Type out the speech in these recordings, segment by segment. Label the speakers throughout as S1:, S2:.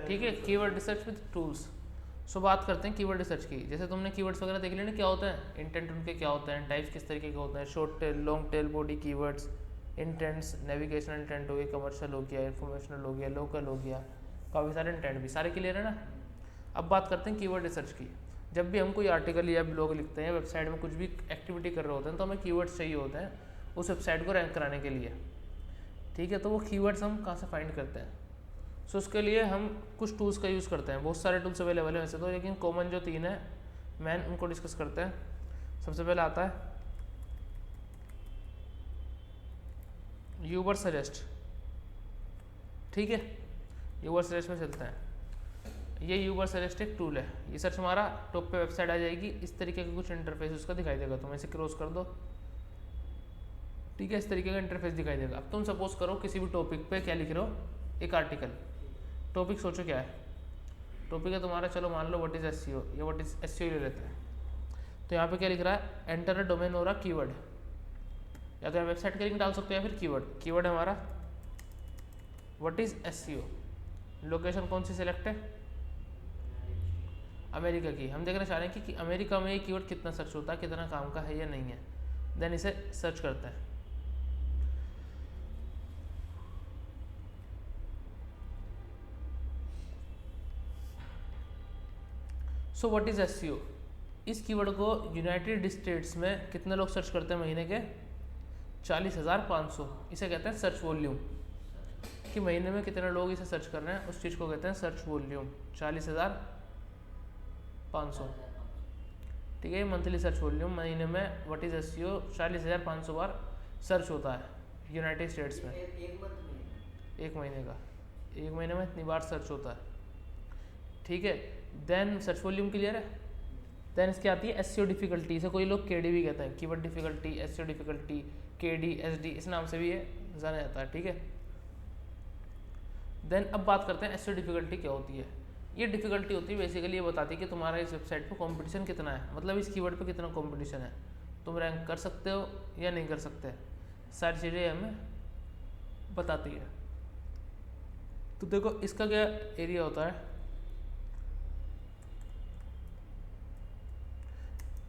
S1: ठीक है, keyword research with tools. सो बात करते हैं कीवर्ड रिसर्च की। जैसे तुमने कीवर्ड्स वगैरह देख लिए ना, क्या होता है, इंटेंट उनके क्या होते हैं, टाइप्स किस तरीके के होते हैं, short tail, long tail, body keywords, intends, navigational intent हो गया, कमर्शियल हो गया, इन्फॉर्मेशनल हो गया, लोकल हो गया, काफ़ी सारे इंटेंट भी, सारे क्लियर है ना। अब बात करते हैं कीवर्ड रिसर्च की। जब भी हम कोई आर्टिकल या ब्लॉग लिखते हैं, वेबसाइट में कुछ भी एक्टिविटी कर रहे होते हैं, तो हमें कीवर्ड्स चाहिए होते हैं उस वेबसाइट को रैंक कराने के लिए। ठीक है, तो वो कीवर्ड्स हम कहाँ से फाइंड करते हैं। सो उसके लिए हम कुछ टूल्स का यूज़ करते हैं। बहुत सारे टूल्स अवेलेबल हैं वैसे तो, लेकिन कॉमन जो 3 है मैन उनको डिस्कस करते हैं। सबसे पहले आता है यूबर सजेस्ट। ठीक है, यूबर सजेस्ट में चलते हैं। ये यूबर सजेस्ट एक टूल है। ये सर्च हमारा टॉप पे वेबसाइट आ जाएगी, इस तरीके का कुछ इंटरफेस उसका दिखाई देगा। तुम ऐसे क्रॉस कर दो, ठीक है, इस तरीके का इंटरफेस दिखाई देगा। अब तुम सपोज करो किसी भी टॉपिक पे क्या लिख रहे हो, एक आर्टिकल। टॉपिक सोचो क्या है, टॉपिक है तुम्हारा, चलो मान लो व्हाट इज एसईओ, या व्हाट इज एसईओ ले लेते हैं। तो यहाँ पे क्या लिख रहा है, एंटर अ डोमेन और अ कीवर्ड। या तो यहाँ वेबसाइट का लिंक डाल सकते हो या फिर कीवर्ड। कीवर्ड है हमारा व्हाट इज एसईओ। लोकेशन कौन सी सिलेक्ट है, अमेरिका की। हम देखना चाह रहे हैं कि अमेरिका में ये कीवर्ड कितना सर्च होता है, कितना काम का है या नहीं है। देन इसे सर्च करते हैं। So what is SEO. इस कीवर्ड को यूनाइटेड स्टेट्स में कितने लोग सर्च करते हैं महीने के, 40,500। इसे कहते हैं सर्च वॉल्यूम, कि महीने में कितने लोग इसे सर्च कर रहे हैं, उस चीज़ को कहते हैं सर्च वॉल्यूम, 40,500। ठीक है, मंथली सर्च वॉल्यूम महीने में what is SEO 40,500 bar search होता है यूनाइटेड स्टेट्स में। एक महीने का, एक महीने में इतनी बार सर्च होता है। ठीक है, देन सर्च वॉल्यूम क्लियर है। देन इसकी आती है एसईओ डिफिकल्टी। इसे कोई लोग केडी भी कहते हैं, keyword difficulty, SEO difficulty, KD, SD, इस नाम से भी ये जाना जाता है। ठीक है, देन अब बात करते हैं एसईओ डिफिकल्टी क्या होती है। ये डिफिकल्टी होती है बेसिकली ये बताती है कि तुम्हारा इस वेबसाइट पे कंपटीशन कितना है, मतलब इस कीवर्ड पे कितना कंपटीशन है, तुम रैंक कर सकते हो या नहीं कर सकते। सारी चीज़ें हमें बताती है। तो देखो इसका क्या एरिया होता है,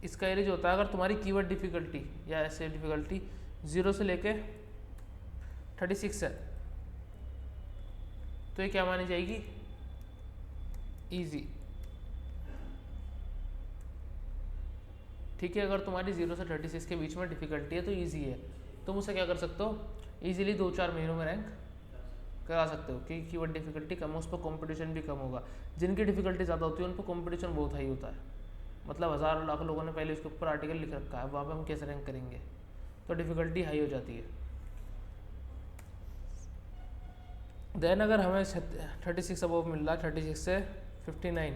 S1: इसका एरिया जो होता है, अगर तुम्हारी कीवर्ड डिफिकल्टी या एसईओ डिफिकल्टी 0 से लेके 36 है, तो ये क्या मानी जाएगी, इजी। ठीक है, अगर तुम्हारी 0 से 36 के बीच में डिफिकल्टी है तो इजी है। तुम उसे क्या कर सकते हो, इजीली 2-4 महीनों में रैंक करा सकते हो, क्योंकि कीवर्ड डिफिकल्टी कम है, उस पर कॉम्पिटिशन भी कम होगा। जिनकी डिफिकल्टी ज़्यादा होती है उन पर कॉम्पिटिशन बहुत हाई होता है, मतलब हज़ारों लाख लोगों ने पहले उसके ऊपर आर्टिकल लिख रखा है, वहाँ पर हम कैसे रैंक करेंगे, तो डिफिकल्टी हाई हो जाती है। देन अगर हमें 36 अबव मिल रहा है, 36 से 59,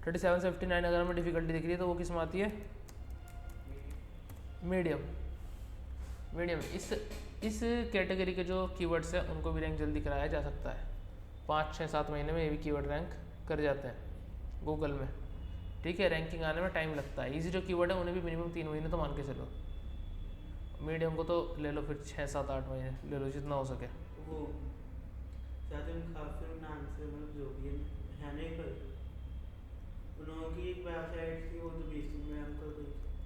S1: 37 से 59 अगर हमें डिफिकल्टी दिख रही है तो वो किस में आती है, मीडियम। मीडियम इस कैटेगरी के जो कीवर्ड्स हैं उनको भी रैंक जल्दी कराया जा सकता है। 5-6-7 महीने में ये भी कीवर्ड रैंक कर जाते हैं गूगल में। ठीक है, रैंकिंग आने में टाइम लगता है। इजी जो कीवर्ड है उन्हें भी मिनिमम 3 महीने तो मान के चलो। मीडियम को तो ले लो फिर 6-7-8 महीने ले लो, जितना हो सके।
S2: वो नाम से मतलब जो भी है नहीं पर उन्होंने एक वेबसाइट थी वो तो बेसिक में हमको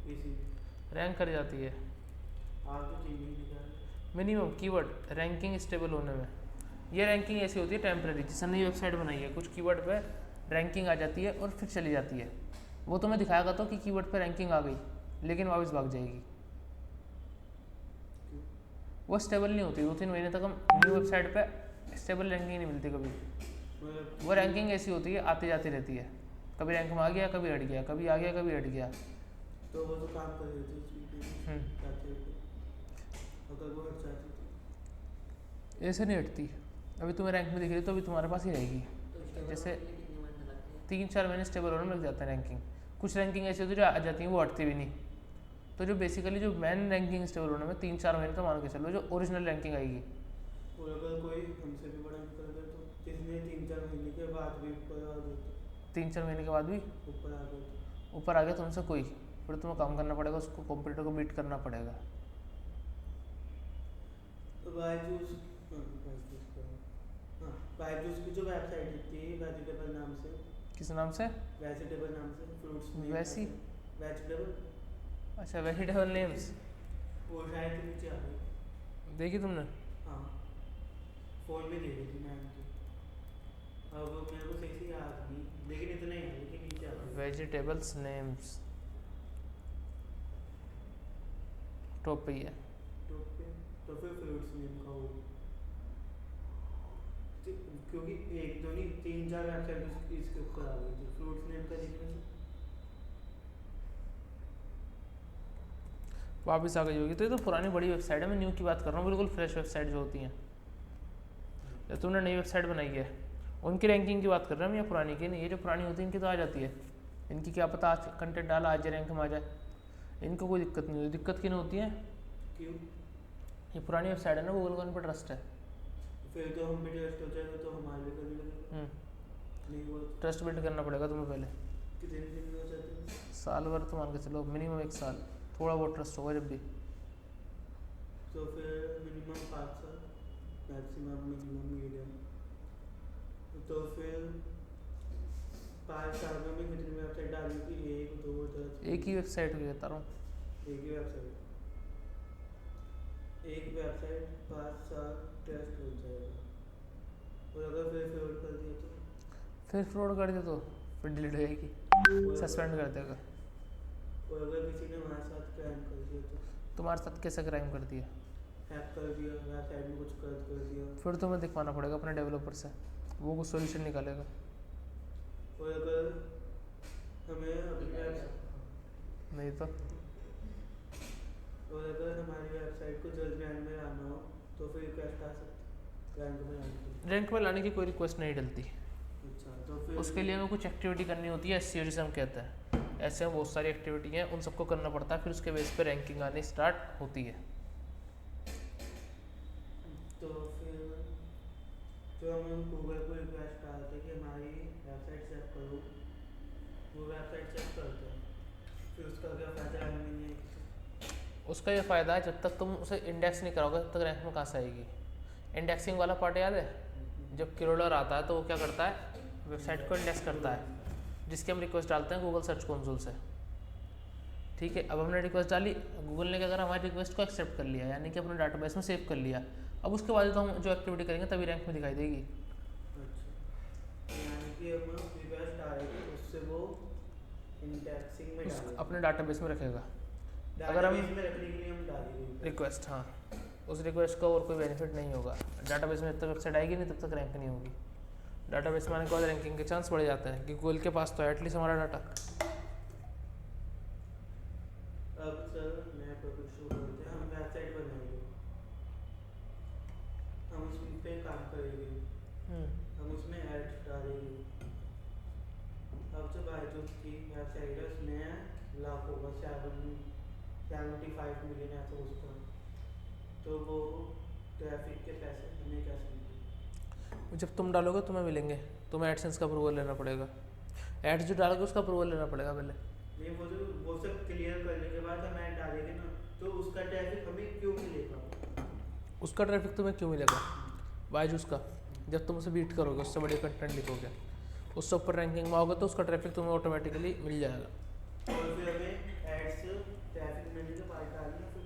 S2: बेसिक
S1: रैंक कर जाती है
S2: आप तो 3 महीने का
S1: मिनिमम कीवर्ड रैंकिंग स्टेबल होने में। ये रैंकिंग ऐसी होती है टेम्प्रेरी, जिसने नई वेबसाइट बनाई है कुछ कीवर्ड पे रैंकिंग आ जाती है और फिर चली जाती है। वो तुम्हें दिखाएगा तो कि कीवर्ड पे रैंकिंग आ गई, लेकिन वापस भाग जाएगी। वो स्टेबल नहीं होती, 2-3 महीने तक हम न्यू वेबसाइट पे स्टेबल रैंकिंग नहीं मिलती कभी। वो रैंकिंग ऐसी होती है, आती जाती रहती है, कभी रैंक में आ गया, कभी हट गया, कभी आ गया, कभी हट गया।
S2: तो वो तो काम कर रही थी अगर वो हट जाती थी।
S1: ऐसे नहीं हटती, अभी तुम्हें रैंक में दिख रही तो अभी तुम्हारे पास ही रहेगी। जैसे 3-4 महीने स्टेबल होने में लग जाता है रैंकिंग। कुछ रैंकिंग ऐसी होती है जो आ जाती है, वो हटती भी नहीं। तो जो बेसिकली जो मेन रैंकिंग स्टेबल होने में 3-4 महीने तो मान के चलो, जो ओरिजिनल रैंकिंग आएगी।
S2: और अगर कोई हमसे भी बड़ा कर दे तो किसने 3-4 महीने के बाद भी ऊपर आ गया,
S1: 3-4 महीने के बाद भी ऊपर आ गया तुमसे कोई, फिर तुम्हें काम करना पड़ेगा, उसको कॉम्पिटिटर को बीट करना पड़ेगा।
S2: तो बाय चूज हाँ बायजूस की जो वेबसाइट थी वेजिटेबल नाम से,
S1: किस नाम से?
S2: वेजिटेबल नाम से, फ्रूट्स
S1: वैसी?
S2: वेजिटेबल,
S1: अच्छा, वेजिटेबल नेम्स
S2: वो शायद से नीचे आ गई।
S1: देखी तुमने?
S2: हाँ, फ़ोन में दे दी थी मैम की। अब मेरे को सही से याद नहीं, लेकिन इतना ही है कि नीचे आ गई।
S1: वेजिटेबल्स नेम्स टॉप पे ही है।
S2: तो फिर फ्रूट्स नेम का वो, क्योंकि एक दो नहीं 3-4 वेबसाइट इसके ऊपर आ गई थी फ्रूट्स नेम का देखने से।
S1: वापस आ गई होगी, तो ये तो पुरानी बड़ी वेबसाइट है। मैं न्यू की बात कर रहा हूँ, बिल्कुल फ्रेश वेबसाइट जो होती हैं। जो तुमने नई वेबसाइट बनाई है उनकी रैंकिंग की बात कर रहे हैं हम, या पुरानी की? नहीं, ये जो पुरानी होती है इनकी तो आ जाती है। इनकी क्या पता आज कंटेंट डाला आज रैंक में आ जाए, इनको कोई दिक्कत नहीं होती। दिक्कत क्यों होती है?
S2: क्यों?
S1: ये पुरानी वेबसाइट है ना, गूगल का उन पर ट्रस्ट है।
S2: फिर तो हम भी ट्रस्ट हो जाएगा तो हमारे लिए करने लगेगा। नहीं वो
S1: ट्रस्ट बिल्ड करना पड़ेगा तुम्हें पहले।
S2: कितने दिन में हो जाते हैं?
S1: साल भर तो मान के चलो, मिनिमम 1 साल। थोड़ा बहुत ट्रस्ट होगा जब भी।
S2: तो फिर मिनिमम 5 साल, मैक्सिमम मिनिमम मीडियम। तो फिर 5 साल में हमें कितनी वेबसाइट डालनी थी? 1 2 10?
S1: एक ही वेबसाइट की बता रहा हूँ।
S2: एक ही वेबसाइट, एक वेबसाइट 5 साल टेस्ट हो जाएगा। और अगर फिर फ्रॉड कर दिया तो?
S1: फिर फ्रॉड कर दे तो फिर डिलीट हो जाएगी, सस्पेंड कर देगा।
S2: और अगर किसी ने हमारे साथ क्राइम कर दिया तो?
S1: तुम्हारे साथ कैसा क्राइम कर दिया?
S2: हैक कर दिया, वेबसाइट में कुछ कर दिया।
S1: फिर तुम्हें दिखवाना पड़ेगा अपने डेवलपर से, वो कुछ सोल्यूशन निकालेगा।
S2: और अगर हमें अपनी
S1: नहीं तो
S2: और अगर हमारी वेबसाइट को जल्द रैंक में लाना हो तो फिर रिक्वेस्ट आ सकती रैंक में लाने की?
S1: रैंक में लाने की कोई रिक्वेस्ट नहीं डलती।
S2: अच्छा, तो फिर
S1: उसके लिए हमें कुछ एक्टिविटी करनी होती है, एसईओ जिसे हम कहते हैं। ऐसे में बहुत सारी एक्टिविटी हैं, उन सबको करना पड़ता है, फिर उसके बेस पे रैंकिंग आनी स्टार्ट होती है।
S2: तो फिर जो हम गूगल को रिक्वेस्ट डालते कि हमारी वेबसाइट चेक करो, वो वेबसाइट चेक करते हैं, फिर उसका क्या फ़ायदा हमें नहीं है?
S1: उसका ये फ़ायदा है, जब तक तुम उसे इंडेक्स नहीं कराओगे तब तक रैंक में कहाँ से आएगी। इंडेक्सिंग वाला पार्ट याद है? जब क्रोलर आता है तो वो क्या करता है, वेबसाइट को इंडेक्स करता है, जिसकी हम रिक्वेस्ट डालते हैं गूगल सर्च कंसोल से। ठीक है, अब हमने रिक्वेस्ट डाली, गूगल ने क्या करा, हमारी रिक्वेस्ट को एक्सेप्ट कर लिया, यानी कि अपने डाटाबेस में सेव कर लिया। अब उसके बाद तो हम जो एक्टिविटी करेंगे तभी रैंक में दिखाई देगी।
S2: अच्छा, यानी कि हम रिक्वेस्ट डालेंगे उससे वो इंडेक्सिंग में डालेगा,
S1: अपने डाटाबेस में रखेगा। अगर हम
S2: डाटाबेस में रखने के लिए हम डालेंगे
S1: रिक्वेस्ट, हाँ, उस रिक्वेस्ट का और कोई बेनिफिट नहीं होगा। डाटाबेस में जब तक वेबसाइट आएगी नहीं तब तक रैंक नहीं होगी। डाटाबेस में आने के बाद रैंकिंग के चांस बढ़ जाते हैं कि गूगल के पास तो एटलीस्ट हमारा डाटा।
S2: अब सर नया प्रोजेक्ट शुरू करते हैं, हम वेबसाइट बनाएंगे, हम उस पे काम करेंगे, हम उसमें एड्स डालेंगे। अब जो बायजूस की वेबसाइट है उसमें लाखों का 75 मिलियन ऐसा उसका, तो वो ट्रैफिक के पैसे हमें कैसे मिलेंगे?
S1: जब तुम डालोगे तुम्हें मिलेंगे, तुम्हें एडसेंस का अप्रूवल लेना पड़ेगा। एड्स जो डालोगे उसका अप्रूवल लेना पड़ेगा पहले।
S2: नहीं, वो सब क्लियर करने के बाद हम ऐड डालेंगे ना, तो उसका ट्रैफिक हमें क्यों मिलेगा?
S1: उसका ट्रैफिक तुम्हें क्यों मिलेगा? बायजूस का, जब तुम उसे बीट करोगे, उससे बड़े कंटेंट लिखोगे, उससे ऊपर रैंकिंग में आओगे तो उसका ट्रैफिक तुम्हें ऑटोमेटिकली मिल जाएगा।
S2: और फिर हमें एड्स ट्रैफिक मिलने के बाद डालना, फिर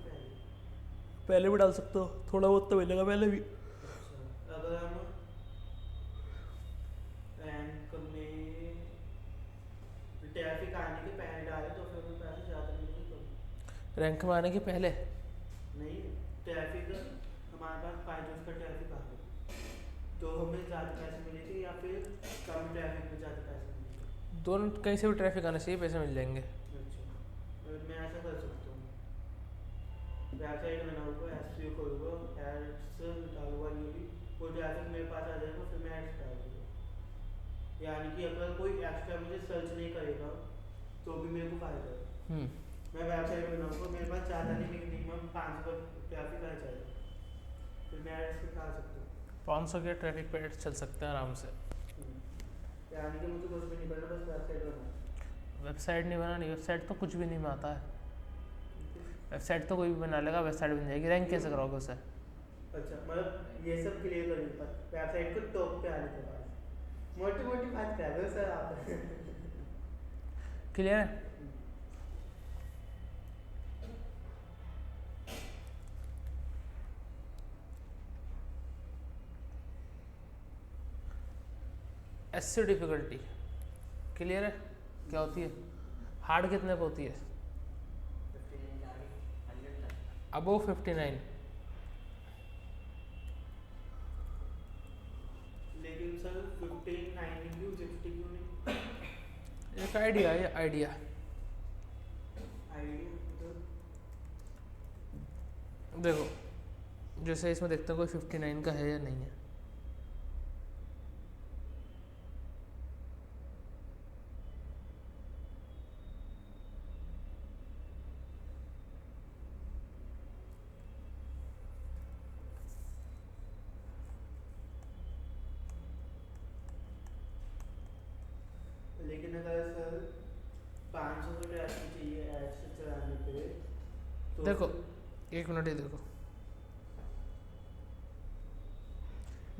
S1: पहले भी डाल सकते हो, थोड़ा बहुत तो मिलेगा पहले भी।
S2: अच्छा, अगर हम रैंक में ट्रैफिक आने के पहले डालें तो फिर हमें पैसे ज़्यादा मिलेंगे?
S1: रैंक में आने के पहले
S2: नहीं, ट्रैफिक हमारे पास बायजूस का ट्रैफिक आ गया तो हमें ज़्यादा पैसे मिलेंगे या फिर कम ट्रैफिक में ज़्यादा पैसे मिलेंगे?
S1: दोनों कहीं से भी ट्रैफिक आना चाहिए, पैसे मिल जाएंगे।
S2: अच्छा, मैं ऐसा कर सकता हूँ, वेबसाइट बनाऊँगा, एसईओ करूँगा, एड्स डालूंगा, ये भी वो ट्रैफिक मेरे पास आ जाएगा, फिर मैं एड्स डाल दूँगा। यानी कि अगर कोई एक्स्ट्रा मुझे सर्च नहीं करेगा तो भी मेरे को फायदा है। मैं वेबसाइट बनाऊँगा, मेरे पास ज़्यादा नहीं, लेकिन मिनिमम 500 ट्रैफिक आ जाएगा, फिर मैं एड्स दिखा सकता हूँ।
S1: 500 के ट्रैफिक पे एड्स चल सकते हैं आराम से।
S2: यानी कि मुझे कुछ भी नहीं करना, बस वेबसाइट बनाना।
S1: वेबसाइट नहीं बनानी, वेबसाइट तो कुछ भी नहीं में आता है। वेबसाइट तो कोई भी बना लेगा, वेबसाइट बन जाएगी। रैंक कैसे कराओगे उसे?
S2: अच्छा, मतलब ये सब क्लियर करने पर वेबसाइट को टॉप पे आने के बाद मोटी मोटी बात कर रहे हो सर आप
S1: क्लियर है? एससी डिफिकल्टी क्लियर है क्या होती है? हार्ड कितने पे होती है? अबव 59।
S2: लेकिन सर 59 क्यों 60 क्यों नहीं?
S1: एक आइडिया है, आइडिया देखो, जैसे इसमें देखते हैं कोई 59 का है या नहीं है।
S2: लेकिन अगर सर 500 का ट्रैफिक चाहिए ऐड से चलाने पे तो
S1: देखो एक मिनट, ये देखो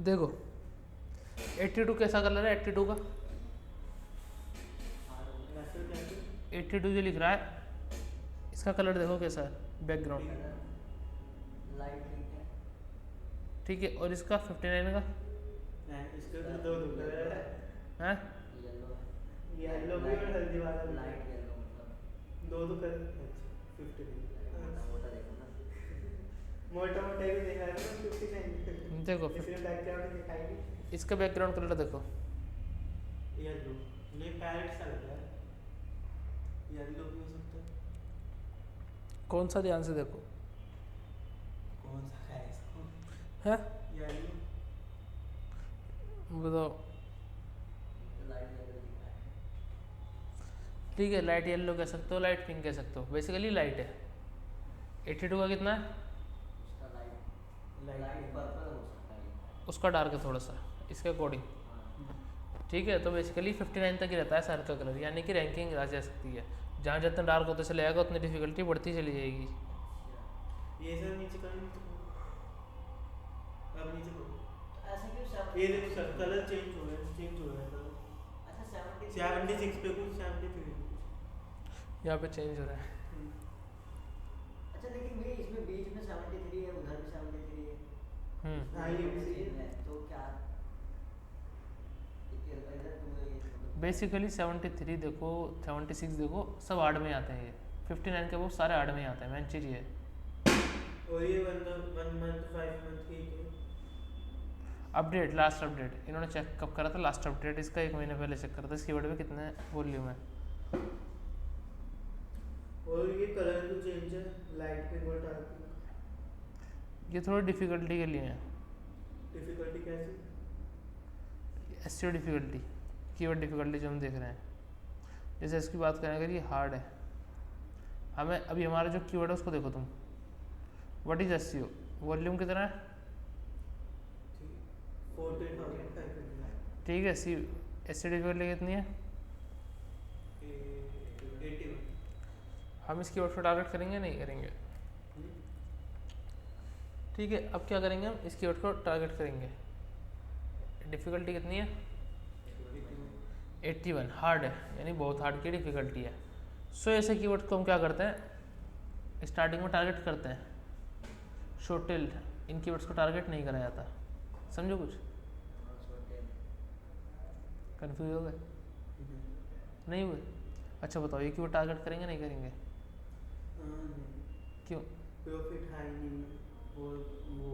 S1: देखो 82 कैसा कलर है? 82 का 82 जो लिख रहा है इसका कलर देखो कैसा है, बैकग्राउंड ठीक है। और इसका 59 का
S2: इसके तो दो कलर है,
S1: है
S2: येलो भी और हल्दी वाला भी। लाइट येलो मतलब दो कलर। अच्छा 59 मोटा मोटा भी दिखा रहा है 59
S1: देखो
S2: इसमें बैकग्राउंड दिखाएगी।
S1: इसका बैकग्राउंड कलर देखो,
S2: येलो नहीं पैरेट सा लग रहा है, येलो भी हो सकता है।
S1: कौन सा? ध्यान से देखो
S2: कौन सा है इसको?
S1: है
S2: येलो
S1: बताओ। ठीक है, लाइट येलो कह सकते हो, लाइट पिंक कह सकते हो, बेसिकली लाइट है। 82 का कितना है? उसका डार्क है थोड़ा सा इसके अकॉर्डिंग। ठीक है, तो बेसिकली 59 तक ही रहता है सारे का कलर, यानी कि रैंकिंग आ जा सकती है। जहाँ जितना डार्क होता चले जाएगा उतनी डिफिकल्टी बढ़ती चली जाएगी।
S2: ये सर नीचे करो, नीचे करो, अब नीचे करो। ऐसा क्यों? ये देखो सर कलर चेंज हो रहा है, चेंज हो रहा है कलर। अच्छा 76 पे कुछ 73
S1: यहाँ पे चेंज हो रहा है।
S3: अच्छा लेकिन भाई इसमें बीच में 73 है, उधर भी 73 है।
S2: हाँ ये भी सही
S3: है तो क्या
S1: बेसिकली 73 देखो, 76 देखो, सब आड़ में आते हैं। ये 59 के वो सारे आड़ में आते हैं, मेन चीज़ ये है।
S2: और ये 1 मंथ 5 मंथ की
S1: अपडेट, लास्ट अपडेट इन्होंने चेक कब करा था? लास्ट अपडेट इसका 1 महीने पहले चेक करा था। इस कीवर्ड में कितने वॉल्यूम है।
S2: और ये कलर तो चेंज है, लाइट पिंक और डार्क पिंक।
S1: ये थोड़ी डिफिकल्टी के लिए है।
S2: डिफिकल्टी कैसी?
S1: एसईओ डिफिकल्टी, कीवर्ड डिफिकल्टी जो हम देख रहे हैं। जैसे इसकी बात करें अगर ये हार्ड है, हमें अभी हमारा जो कीवर्ड है उसको देखो तुम, व्हाट इज एसईओ, वॉल्यूम कितना है?
S2: 14,500।
S1: ठीक है, सी एसईओ डिफिकल्टी कितनी है?
S2: 81।
S1: हम इस कीवर्ड को टारगेट करेंगे नहीं करेंगे? ठीक है, अब क्या करेंगे, हम इस कीवर्ड को टारगेट करेंगे। डिफिकल्टी कितनी है? 81, हार्ड है, यानी बहुत हार्ड की डिफिकल्टी है। सो ऐसे कीवर्ड को हम क्या करते हैं, स्टार्टिंग में टारगेट करते हैं। शॉर्ट टेल इन कीवर्ड्स को टारगेट नहीं करा जाता। समझो कुछ? कंफ्यूज हो गए? नहीं हुए? अच्छा बताओ, ये कीवर्ड टारगेट करेंगे नहीं करेंगे? क्यों?
S2: प्रॉफिट हाई नहीं है और वो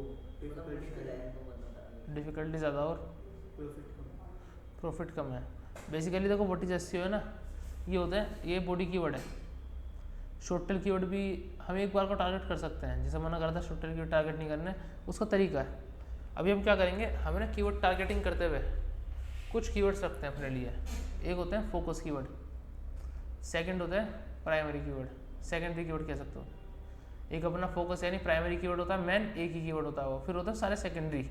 S1: डिफिकल्टी ज़्यादा और
S2: प्रॉफिट कम।
S1: प्रॉफिट कम है। बेसिकली देखो व्हाट इज एसईओ है ना, ये होता है, ये बॉडी कीवर्ड है। शॉर्ट टेल कीवर्ड भी हम एक बार को टारगेट कर सकते हैं, जैसे मना करता है शॉर्ट टेल कीवर्ड टारगेट नहीं करना है, उसका तरीका है। अभी हम क्या करेंगे, हमें ना कीवर्ड टारगेटिंग करते हुए कुछ कीवर्ड्स रखते हैं अपने लिए। एक होते हैं फोकस कीवर्ड, सेकंड होता है प्राइमरी कीवर्ड, सेकेंडरी कीवर्ड कह सकते हो। एक अपना फोकस यानी प्राइमरी कीवर्ड होता है मेन, एक ही कीवर्ड होता है वो, फिर होता है सारे सेकेंडरी।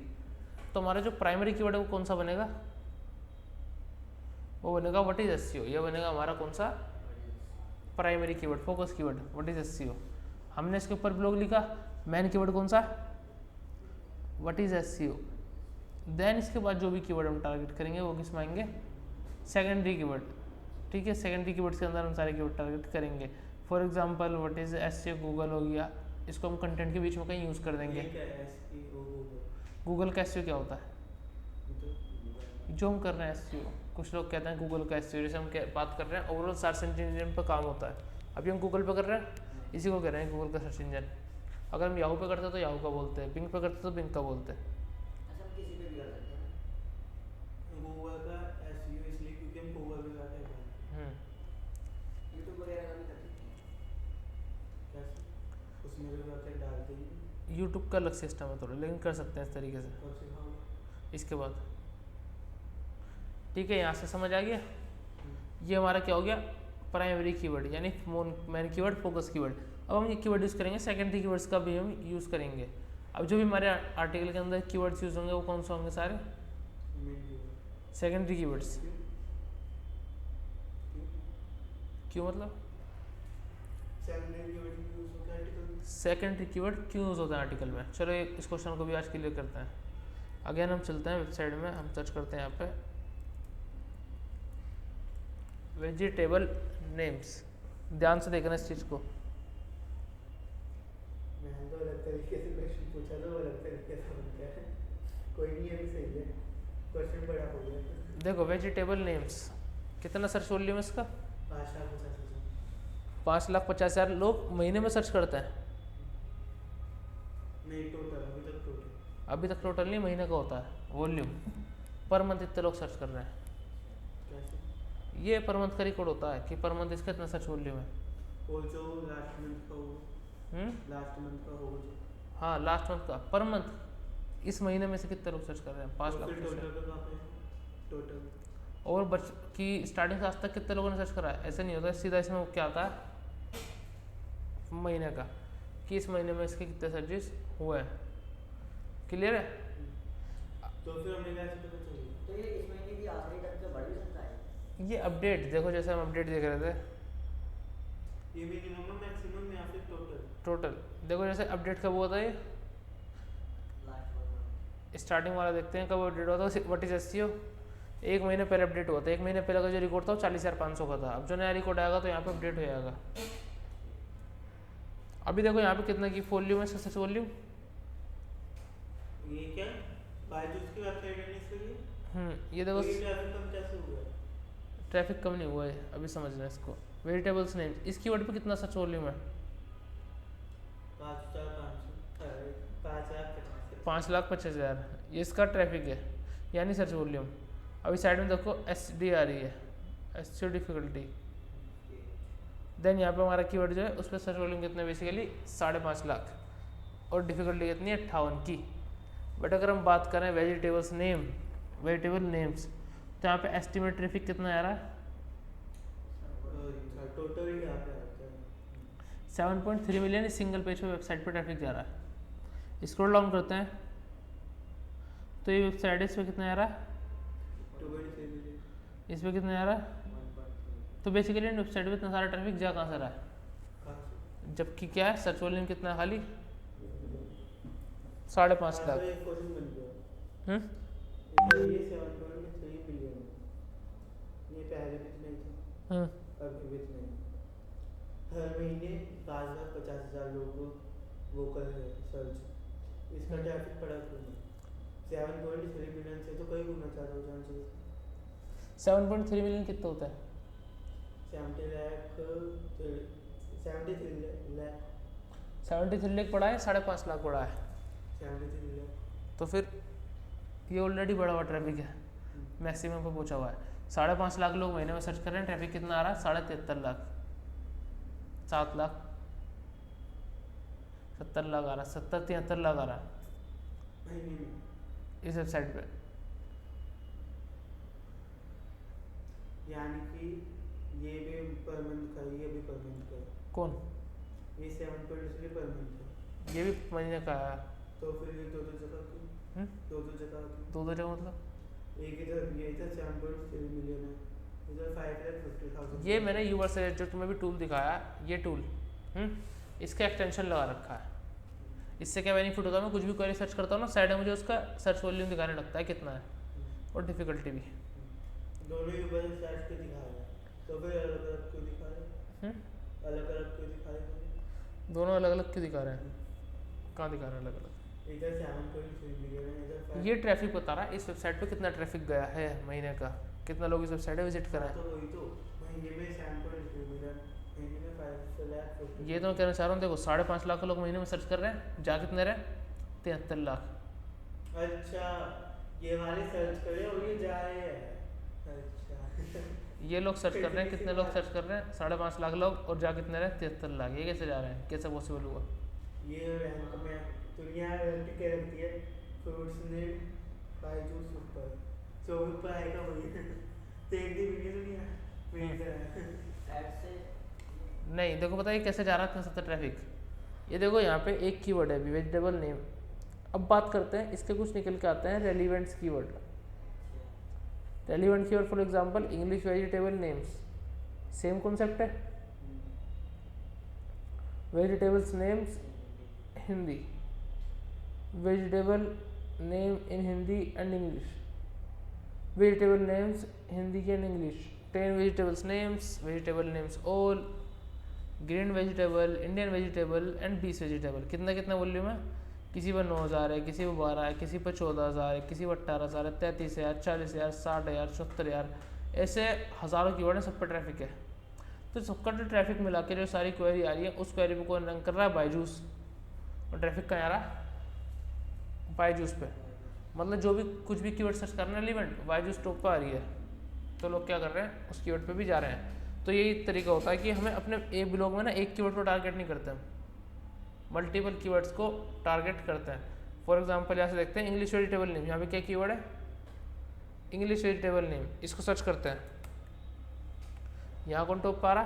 S1: तो हमारा जो प्राइमरी कीवर्ड है वो कौन सा बनेगा? वो बनेगा व्हाट इज एसईओ। ये बनेगा हमारा कौन सा? Primary keyword, focus keyword, what is SEO. हमने इसके ऊपर ब्लॉग लिखा। मेन कीवर्ड कौन सा? What is SEO. देन इसके बाद जो भी कीवर्ड हम टारगेट करेंगे वो किस में आएंगे, सेकेंडरी कीवर्ड। ठीक है, सेकेंडरी कीवर्ड्स के अंदर हम सारे कीवर्ड टारगेट करेंगे। For example what is SEO Google हो गया, इसको हम कंटेंट के बीच में कहीं यूज़ कर देंगे।
S2: ये क्या है SEO
S1: गूगल का एसईओ क्या होता है,
S2: मतलब
S1: जो हम कर रहे हैं एसईओ। कुछ लोग कहते हैं गूगल का एसईओ, जैसे हम बात कर रहे हैं ओवरऑल सर्च इंजन पर काम होता है, अभी हम गूगल पे कर रहे हैं, इसी को कह रहे हैं गूगल का सर्च इंजन। अगर हम याहू पे करते हैं तो याहू का बोलते हैं, बिंग पे करते हैं तो बिंग का बोलते हैं।
S3: अच्छा, हम किसी पे भी कर सकते हैं।
S2: गूगल का SEO इसलिए क्योंकि हम गूगल पे जाते हैं
S3: यूट्यूब वगैरह का भी कर सकते हैं।
S2: कैसे उसमें भी जाते डालते हैं।
S1: यूट्यूब का अलग सिस्टम है थोड़ा, लेकिन कर सकते हैं इस तरीके से।
S2: कब सिखाओ।
S1: इसके बाद ठीक है, यहाँ से समझ आ गया। ये हमारा क्या हो गया, प्राइमरी कीवर्ड यानी मेन कीवर्ड, फोकस कीवर्ड। अब हम ये कीवर्ड यूज़ करेंगे, सेकेंडरी कीवर्ड्स का भी हम यूज़ करेंगे। अब जो भी हमारे आर्टिकल के अंदर कीवर्ड्स यूज़ होंगे वो कौन से होंगे, सारे सेकेंडरी कीवर्ड्स। क्यों मतलब सेकेंडरी कीवर्ड क्यों यूज़ होता है आर्टिकल में। चलो इस क्वेश्चन को भी आज क्लियर करते हैं। अगेन हम चलते हैं वेबसाइट में, हम सर्च करते हैं यहाँ पे वेजिटेबल नेम्स। ध्यान से देखना इस चीज़ को।
S2: मैंने तो अलग तरीके से क्वेश्चन पूछा था, अलग तरीके से बनता है। कोई नहीं, अभी सही है, क्वेश्चन बड़ा हो गया।
S1: देखो वेजिटेबल नेम्स, कितना सर्च वॉल्यूम है इसका, 5,50,000 लोग महीने में सर्च करते हैं।
S2: नहीं टोटल,
S1: अभी तक टोटल नहीं, महीने का होता है वॉल्यूम। पर मंथ इतने लोग सर्च कर रहे हैं।
S2: कैसे
S1: ये पर मंथ का रिकॉर्ड होता है कि पर मंथ इसका इतना सर्च वॉल्यूम है।
S2: वो जो लास्ट मंथ का हो, लास्ट मंथ का हो जो,
S1: हाँ लास्ट मंथ का, पर मंथ इस महीने में से कितने लोग सर्च कर रहे हैं, 5 लाख।
S2: टोटल
S1: और बच की स्टार्टिंग से आज तक कितने लोगों ने सर्च करा है, ऐसे नहीं होता। सीधा इसमें क्या आता है महीने का, कि इस महीने में इसके कितने सर्चेस हुए हैं। क्लियर है।
S2: तो फिर हमें कैसे पता चलेगा।
S3: तो ये इस महीने की आखिरी तक तो बढ़ भी सकता है।
S1: ये अपडेट देखो, जैसे हम अपडेट देख रहे थे,
S2: ये मिनिमम मैक्सिमम या फिर
S1: टोटल देखो जैसे अपडेट कब हुआ था, ये
S3: लास्ट
S1: स्टार्टिंग वाला देखते हैं कब अपडेट हुआ था। व्हाट इज एसईओ 1 महीने पहले अपडेट हुआ था। 1 महीने पहले का जो रिकॉर्ड था वो 40,500 का था। अब जो नया रिकॉर्ड आएगा तो यहाँ पे अपडेट हो जाएगा। अभी देखो यहाँ पे कितना की वॉल्यूम है, सर्च वॉल्यूम।
S2: ये क्या बायजूस की वेबसाइट है इसके लिए।
S1: ये देखो
S2: तो ये ट्रैफिक कम कैसे हुआ है।
S1: ट्रैफिक कम नहीं हुआ है, अभी समझना इसको। वेजिटेबल्स नेम, इस कीवर्ड पे कितना सर्च वॉल्यूम है, 5,50,000। ये इसका ट्रैफिक है यानी सर्च वॉल्यूम। अभी साइड में देखो SD आ रही है, SEO डिफिकल्टी। देन यहाँ पे हमारा कीवर्ड जो है उस पर सर्च वॉल्यूम कितना, बेसिकली 5.5 लाख, और डिफिकल्टी कितनी है 58 की। बट अगर हम बात करें वेजिटेबल्स नेम, वेजिटेबल नेम्स, तो यहाँ पे एस्टिमेट ट्रैफिक कितना आ रहा है,
S2: टोटल ही यहाँ पे आता है
S1: 7.3 मिलियन सिंगल पेज पे वेबसाइट पे ट्रैफिक जा रहा है। स्क्रॉल डाउन करते हैं तो ये वेबसाइट इस पर कितना आ रहा है,
S2: 2.3 मिलियन।
S1: इस पर कितना आ रहा है। तो बेसिकली इन वेबसाइट पे इतना सारा ट्रैफिक जा कहाँ से रहा है, जबकि क्या है सर्च वॉल्यूम कितना है, खाली 5.5 लाख।
S2: एक क्वेश्चन बन गया।
S1: हम्म
S2: ये 7.3 मिलियन, ये पहले कितने थे, अब कितने। हर महीने 5,50,000 लोग वो कर रहे हैं सर्च, इसका ट्रैफिक पड़ा क्यों नहीं। 7.3 मिलियन से तो कई गुना ज़्यादा हो जाना चाहिए।
S1: 7.3 मिलियन कितना होता है, 73 लाख पड़ा है, 5.5 लाख पड़ा है।
S2: 73 लाख।
S1: तो फिर ये ऑलरेडी बड़ा हुआ ट्रैफिक है, मैक्सिमम पे पहुंचा हुआ है। 5.5 लाख लोग महीने में सर्च कर रहे हैं, ट्रैफिक कितना आ रहा है, 73 लाख, 7 लाख, 70 लाख आ रहा है, 73 लाख आ रहा है इस वेबसाइट पे।
S2: यानी कि ये भी पर मंथ का, ये भी पर मंथ का।
S1: कौन,
S2: ये 7.3 पर मंथ है,
S1: ये भी महीने का है।
S2: तो फिर ये दो जगह क्यों, दो जगह क्यों।
S1: दो जगह मतलब
S2: एक इधर ये इधर 7.3 मिलियन है, इधर 5,50,000।
S1: ये मैंने यूवर से जो तुम्हें भी टूल दिखाया, ये टूल इसका एक्सटेंशन लगा रखा है। इससे क्या बेनिफिट होता है, मैं कुछ भी क्वेरी सर्च करता हूँ ना, साइड में मुझे उसका सर्च वॉल्यूम दिखाने लगता है कितना है, और डिफिकल्टी भी।
S2: दोनों ही ऊपर सर्च पे दिखा रहा है, तो फिर अलग अलग क्यों दिखा रहा है? अलग अलग क्यों दिखा रहा है?
S1: दोनों अलग अलग क्यों दिखा रहे हैं? कहाँ दिखा रहे हैं अलग अलग?
S2: इधर 7.3 मिलियन है, इधर 5।
S1: ये ट्रैफिक बता रहा है इस वेबसाइट पे कितना ट्रैफिक गया है महीने का, कितना लोग इस वेबसाइट पे विजिट करा है।
S2: तो वही तो महीने में 7.3 मिलियन, महीने में 5 लाख।
S1: ये तो मैं कहना चाह रहा हूँ, देखो 5.5 लाख लोग महीने में सर्च कर रहे हैं, जा कितने रहे? 73 लाख।
S2: अच्छा, ये वाले सर्च करे और ये जा रहे हैं। अच्छा
S1: ये लोग सर्च कर रहे हैं, कितने लोग सर्च कर रहे हैं? 5.5 लाख लोग, और जा कितने रहे? 73 लाख। ये कैसे जा रहे हैं, कैसे पॉसिबल हुआ?
S2: ये रैंक में दुनिया रैंक के रखती है, फ्रूट्स ने बायजूस ऊपर, जो ऊपर आएगा वही देख दी वीडियो दुनिया मेरी तरह।
S3: ऐड से
S1: नहीं देखो, पता है ये कैसे जा रहा है इतना सस्ता ट्रैफिक? ये देखो यहाँ पे एक कीवर्ड है वेजिटेबल नेम। अब बात करते हैं इसके, कुछ निकल के आते हैं relevants keyword. Relevant keyword for example English vegetable names, same concept है। Vegetables names Hindi, vegetable name in Hindi and English, vegetable names Hindi and English, 10 vegetables names, vegetable names all, green vegetable, Indian vegetable and 20 vegetable. कितना कितना volume है? किसी पर 9,000 है, किसी पर 12 है, किसी पर 14,000 है, किसी पर 18,000 है, 33,000, 40,000, 60,000, 74,000, ऐसे हज़ारों कीवर्ड है, सब पर ट्रैफिक है। तो सबका जो ट्रैफिक मिला के जो सारी क्वेरी आ रही है, उस क्वेरी पे कौन रंग कर रहा है? बायजूस। और ट्रैफिक कहाँ आ रहा है? बायजूस पे। मतलब जो भी कुछ भी कीवर्ड सर्च करना है रिलेवेंट, बायजूस टॉप पर आ रही है, तो लोग क्या कर रहे हैं? उस कीवर्ड पे भी जा रहे हैं। तो यही तरीका होता है कि हमें अपने एक ब्लॉग में ना एक कीवर्ड को टारगेट नहीं करते हम, मल्टीपल कीवर्ड्स को टारगेट करते हैं। फॉर एग्जांपल यहाँ से देखते हैं इंग्लिश वेजिटेबल नेम, यहाँ पे क्या कीवर्ड है? English vegetable name. इसको सर्च करते हैं, यहाँ कौन टॉप पा रहा?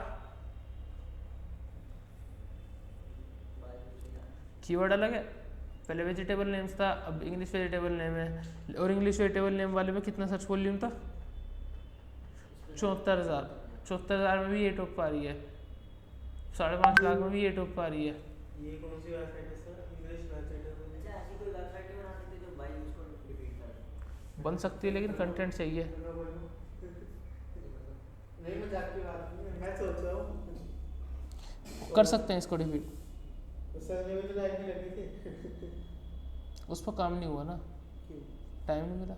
S1: कीवर्ड अलग है, पहले वेजिटेबल नेम्स था, अब इंग्लिश वेजिटेबल नेम है। और इंग्लिश वेजिटेबल नेम वाले में कितना सर्च वॉल्यूम था? 74,000। 74,000 में भी ये टॉप पा रही है, 5.5 लाख में भी ये टॉप पा रही है।
S2: ये कौन सी वेबसाइट है सर? इंग्लिश वेबसाइट है?
S3: अच्छा, ऐसी कोई वेबसाइट नहीं बना सकते जो बायजूस को रिपीट करे?
S1: बन सकती है, लेकिन कंटेंट चाहिए।
S2: नहीं मजाक की बात नहीं है, मैं सोच रहा हूँ
S1: कर सकते हैं इसको डिफीट,
S2: सर ने भी तो लाइक नहीं लगी थी।
S1: उस पर काम नहीं हुआ ना,
S2: क्यों?
S1: टाइम नहीं मिला।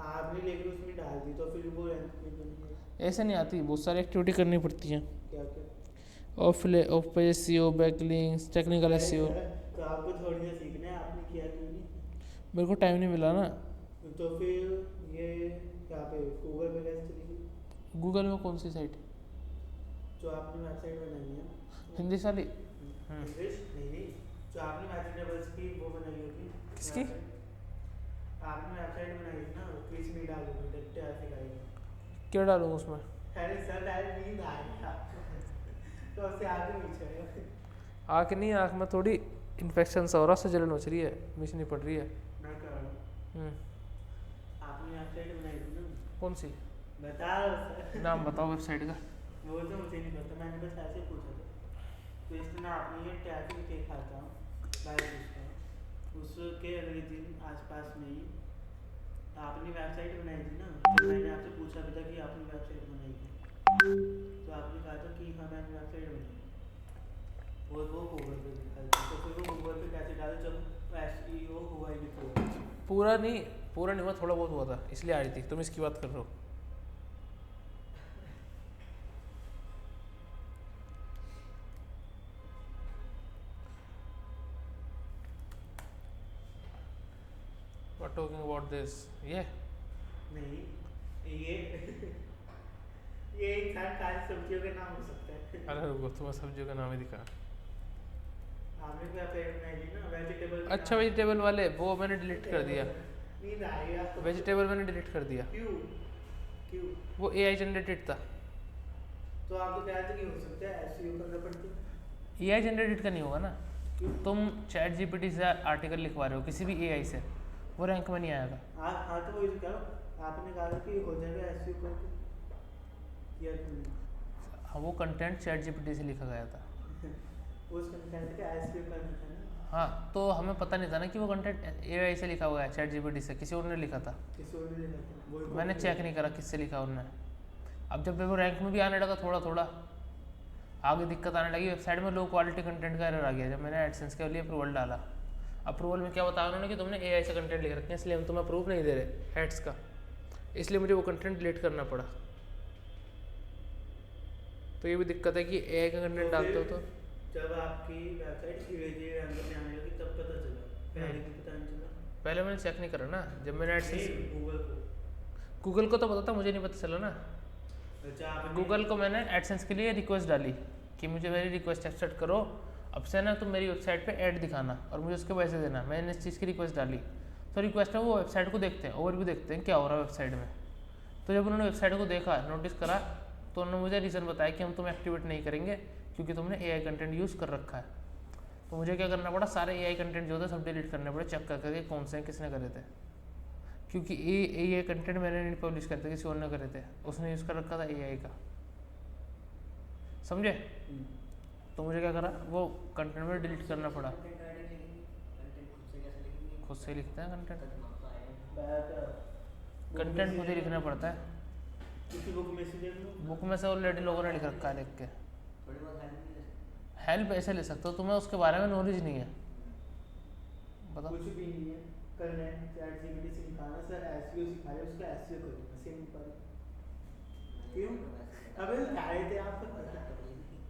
S2: आपने लेकिन उसमें डाल दी तो फिर वो रैंक में बनी है।
S1: ऐसे नहीं आती, बहुत सारी एक्टिविटी करनी पड़ती हैं।
S2: क्या क्या?
S1: Of page SEO, backlinks, technical SEO.
S2: तो आपको थोड़ी ना सीखना है, आपने किया क्यों नहीं?
S1: मेरे को टाइम नहीं मिला ना।
S2: तो फिर ये यहाँ पे गूगल पे कैसे चलेगी?
S1: गूगल में कौन सी साइट?
S2: जो आपने वेबसाइट बनाई है
S1: हिंदी साली।
S2: इंग्लिश नहीं, जो आपने वेजिटेबल्स की वो बनाई होगी।
S1: किसकी?
S2: आपने वेबसाइट बनाई थी ना, क्विज में डालोगे तो ट्रैफिक आएगा।
S1: क्या डालूँ उसमें?
S2: अरे सर डायरेक्ट नींद आएगा तो उससे आगे पीछे
S1: आँख नहीं, आँख में थोड़ी इन्फेक्शन सा हो रहा, से जलन मच रही है, मिचनी पड़ रही है।
S2: मैं कर रहा हूँ। आपने वेबसाइट बनाई थी ना?
S1: कौन सी?
S2: बता सर।
S1: नाम बताओ वेबसाइट का।
S2: वो तो मुझे नहीं पता, मैंने बस ऐसे पूछा था। तो इसमें आपने ये ट्रैफिक देखा था बायजूस का, उसके अगले दिन आसपास में ही आपने वेबसाइट बनाई थी ना, तो मैंने आपसे पूछा भी था कि आपने वेबसाइट बनाई थी, तो आपने कहा था कि हाँ मैंने वेबसाइट बनाई, और वो गूगल पे दिखाई थी। तो फिर वो गूगल पे कैसे डाले जब एसईओ हुआ ही नहीं?
S1: पूरा नहीं हुआ, थोड़ा बहुत हुआ था, इसलिए आ रही थी। तुम इसकी बात कर रहे हो। What talking about this? ये
S2: नहीं, ये ये इंसान सारी सब्जियों का नाम हो सकता है।
S1: अरे रुको, तुम्हें सब्जियों का नाम ही दिखा।
S2: आपने क्या पेड़ बनाई थी ना वेजिटेबल?
S1: अच्छा, वेजिटेबल वाले वो मैंने डिलीट कर दिया।
S2: नींद आई आपको?
S1: वेजिटेबल मैंने डिलीट कर दिया,
S2: क्यों? क्यों?
S1: वो एआई जनरेटेड था।
S2: तो आप तो कहते कि हो सकता है एसईओ करना पड़ता है।
S1: एआई जनरेटेड का नहीं होगा ना।
S2: क्यों?
S1: तुम चैट जीपीटी से आर्टिकल लिखवा रहे हो किसी भी एआई से, वो रैंक में नहीं आएगा।
S2: हाँ तो वही करो, आपने कहा कि हो जाएगा एसईओ करके, किया क्यों नहीं?
S1: हाँ, वो कंटेंट चैट जीपीटी से लिखा गया था।
S2: उस कंटेंट का एसईओ करना था ना,
S1: हाँ, तो हमें पता नहीं था ना कि वो कंटेंट एआई से लिखा हुआ है, चैट जीपीटी से, किसी और ने लिखा था।
S2: किसी और ने लिखा था, वही
S1: मैंने
S2: copy
S1: चेक
S2: किया।
S1: नहीं करा किससे लिखा उन्होंने। अब जब वो रैंक में भी आने लगा थोड़ा थोड़ा, आगे दिक्कत आने लगी, वेबसाइट में लो क्वालिटी कंटेंट का एरर आ गया। जब मैंने एडसेंस के लिए अप्रूवल डाला, अप्रूवल में क्या बताया उन्होंने कि तुमने एआई से कंटेंट लिख रखे हैं, इसलिए हम तुम्हें अप्रूव नहीं दे रहे एड्स का, इसलिए मुझे वो कंटेंट डिलीट करना पड़ा। तो ये भी दिक्कत है कि एआई का कंटेंट डालते हो तो
S2: जब आपकी वेबसाइट धीरे धीरे अंदर में आने लगी तब पता चला, पहले भी पता नहीं चला।
S1: पहले मैंने चेक नहीं करा ना, जब मैंने एडसेंस,
S2: गूगल को,
S1: गूगल को तो पता था, मुझे नहीं पता चला ना।
S2: अच्छा आपने
S1: गूगल को मैंने एडसेंस के लिए रिक्वेस्ट डाली कि मुझे मेरी रिक्वेस्ट एक्सेप्ट करो, अब से ना तुम मेरी वेबसाइट पे ऐड दिखाना और मुझे उसके पैसे देना। मैंने इस चीज़ की रिक्वेस्ट डाली, तो रिक्वेस्ट में वो वेबसाइट को देखते हैं, ओवरव्यू देखते हैं क्या हो रहा है वेबसाइट में। तो जब उन्होंने वेबसाइट को देखा, नोटिस करा, तो उन्होंने मुझे रीज़न बताया कि हम तुम्हें एक्टिवेट नहीं करेंगे क्योंकि तुमने एआई कंटेंट यूज़ कर रखा है। तो मुझे क्या करना पड़ा, सारे एआई कंटेंट जो थे सब डिलीट करने पड़े, चेक करके कौन से हैं, किसने करे थे, क्योंकि ये कंटेंट मैंने नहीं पब्लिश करते, किसी और ने करे थे, उसने यूज़ कर रखा था एआई का, समझे। तो मुझे क्या करा, वो कंटेंट में डिलीट करना पड़ा। खुद से लिखते हैं कंटेंट, कंटेंट खुद ही लिखना पड़ता है।
S2: किसी बुक में से देख लो,
S1: बुक में से ऑलरेडी लोगों ने लिख रखा है, लिख के
S3: थोड़ी बहुत हेल्प नहीं ले सकते।
S1: हेल्प ऐसे ले सकते हो, तुम्हें उसके बारे में नॉलेज नहीं है, बताओ।
S2: कुछ भी नहीं है करना है, चैट जीपीटी से निकालना, सर एसईओ सिखा रहे उसका एसईओ करो, सिंपल। क्यों? अबे आए थे आप,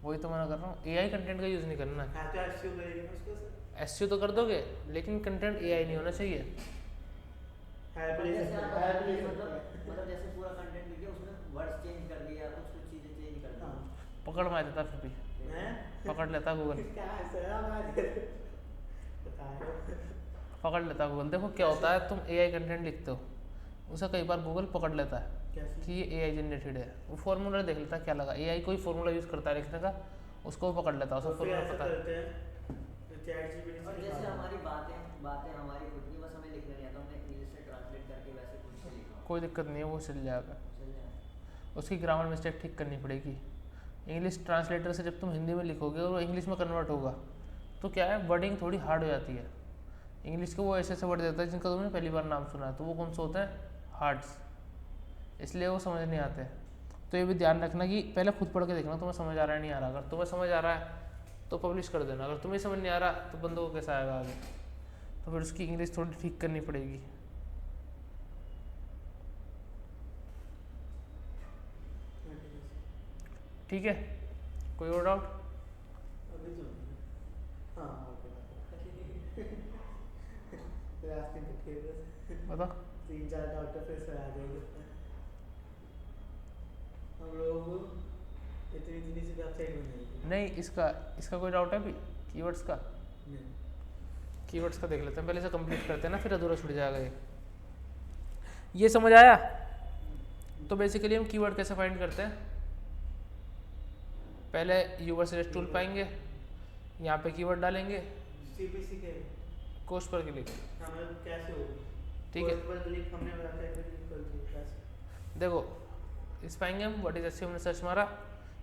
S1: वही तो मैं कर रहा हूँ, एआई कंटेंट का यूज़ नहीं करना है।
S2: हाँ तो एसईओ करेंगे ना उसको सर,
S1: एसईओ तो कर दोगे, लेकिन कंटेंट एआई नहीं होना चाहिए।
S2: हेल्प
S3: और
S2: ले
S3: जैसे
S2: सकते
S3: आप
S2: हैं, हेल्प ले
S3: बताइए,
S2: सकते हैं।
S3: मतलब जैसे पूरा कंटेंट लिखे उसमें वर्ड्स चेंज कर दिया, कुछ कुछ चीजें चेंज कर दी।
S2: हाँ
S1: पकड़ में आ जाता फिर भी,
S2: हैं?
S1: पकड़ लेता गूगल,
S2: क्या है सर आप आज बताओ।
S1: पकड़ लेता गूगल। देखो क्या होता है, तुम एआई कंटेंट लिखते हो, उसे कई बार गूगल पकड़ लेता है
S2: कैसे?
S1: कि ये एआई जनरेटेड है, वो फार्मूला देख लेता है क्या लगा, एआई कोई फार्मूला यूज़ करता है लिखने का, उसको वो पकड़ लेता है,
S2: तो
S1: उसे
S2: फिर
S1: फार्मूला
S2: ऐसा
S1: पता है।
S2: करते हैं, तो चैट जीपीटी
S3: और
S2: से
S3: जैसे
S2: निकालना।
S3: हमारी बातें हमारी खुद की, बस हमें लिखने नहीं आता, हमने इंग्लिश से ट्रांसलेट करके वैसे खुद से लिखा
S1: कोई दिक्कत नहीं है, वो चल जाएगा।
S3: चल जाए।
S1: उसकी ग्रामर मिस्टेक ठीक करनी पड़ेगी। इंग्लिश ट्रांसलेटर से जब तुम हिंदी में लिखोगे और वो इंग्लिश में कन्वर्ट होगा, तो क्या है, वर्डिंग थोड़ी हार्ड हो जाती है। इंग्लिश के वो ऐसे ऐसे वर्ड देता है जिनका तुमने पहली बार नाम सुना है, तो वो कौन सा होता है, हार्ड्स, इसलिए वो समझ नहीं आते। तो ये भी ध्यान रखना कि पहले खुद पढ़ के देखना तुम्हें समझ आ रहा है नहीं आ रहा। अगर तुम्हें समझ आ रहा है तो पब्लिश कर देना, अगर तुम्हें समझ नहीं आ रहा तो बंदों को कैसा आएगा आगे, तो फिर उसकी इंग्लिश थोड़ी ठीक करनी पड़ेगी। ठीक है, कोई और डाउट?
S2: अभी तो हाँ ओके रास्ते पे थे बस
S1: बता।
S2: 3-4 डाउट फिर से आ जाएंगे। हम लोग इतनी इतनी सी वेबसाइट बनाएंगे।
S1: नहीं, इसका कोई डाउट है अभी कीवर्ड्स का?
S2: नहीं
S1: कीवर्ड्स का देख लेते हैं, पहले से कंप्लीट करते हैं ना, फिर अधूरा छूट जाएगा ये समझ आया? तो बेसिकली हम कीवर्ड कैसे फाइंड करते हैं, पहले यूवर सर्च टूल पाएंगे, यहाँ पे कीवर्ड डालेंगे,
S2: सीपीसी के
S1: कोस्ट पर क्लिक,
S2: हमें कैसे होगा?
S1: ठीक है।
S2: पर क्लिक हमने वेबसाइट पे क्लिक कर दिया कैसे?
S1: देखो इस पाएंगे हम, व्हाट इज एसईओ, हमने सर्च मारा,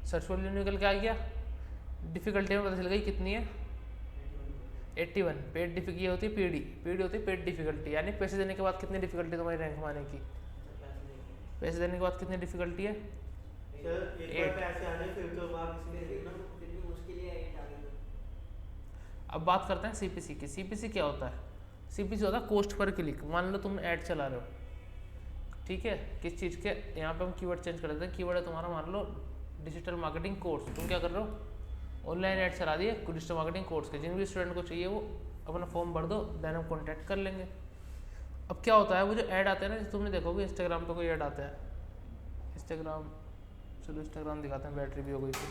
S1: सर्च वैल्यू निकल के आ गया, डिफिकल्टी में पता चल गई कितनी है, 81। पेड डिफिकल्टी होती है पीडी होती है पेड डिफिकल्टी, यानी पैसे देने के बाद कितनी डिफिकल्टी तुम्हारी रैंक में आने की, पैसे देने के बाद कितनी डिफिकल्टी है,
S2: सर एक बार पैसे आ जाए फिर तो आप किसी ने देखना।
S3: फिर भी मुश्किल है 8 आगे तो।
S1: अब बात करते हैं सीपीसी की। सीपीसी क्या होता है? सीपीसी होता है कोस्ट पर क्लिक। मान लो तुम ऐड चला रहे हो, ठीक है, किस चीज़ के, यहाँ पे हम कीवर्ड चेंज कर देते हैं, कीवर्ड है तुम्हारा मान लो डिजिटल मार्केटिंग कोर्स, तुम क्या कर रहे हो, ऑनलाइन ऐड चला दिए डिजिटल मार्केटिंग कोर्स के, जिन भी स्टूडेंट को चाहिए वो अपना फॉर्म भर दो, देन हम कॉन्टैक्ट कर लेंगे। अब क्या होता है, वो जो ऐड आते हैं ना, जैसे तुमने देखोगे इंस्टाग्राम पे कोई ऐड आता है, इंस्टाग्राम, चलो इंस्टाग्राम दिखाते हैं, बैटरी भी हो गई थी।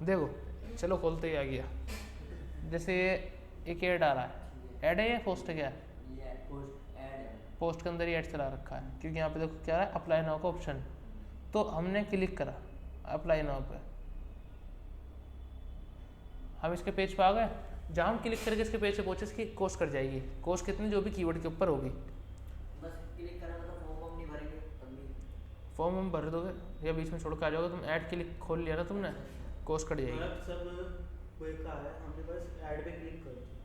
S1: देखो चलो खोलते ही आ गया, जैसे ये एक ऐड आ रहा है, ऐड है या पोस्ट है, क्या है,
S3: ये पोस्ट ऐड है।
S1: पोस्ट के अंदर ही ऐड चला रखा है, क्योंकि यहाँ पे देखो क्या है, अप्लाई नाउ का ऑप्शन, तो हमने क्लिक करा अप्लाई नाउ पे, हम इसके पेज पे आ गए, जहाँ हम क्लिक करके इसके पेज पे पहुंचे, इसकी कोस्ट कर जाएगी, कोस्ट कितनी, जो भी कीवर्ड के ऊपर होगी।
S3: बस क्लिक करना मतलब फॉर्म नहीं भरेंगे।
S1: फॉर्म हम भर दोगे या बीच में छोड़ के आ जाओगे, तुम ऐड क्लिक खोल लिया ना तुमने, कोस्ट कट जाएगी।
S2: मतलब सब बेकार है, हमने बस ऐड पे क्लिक कर दिया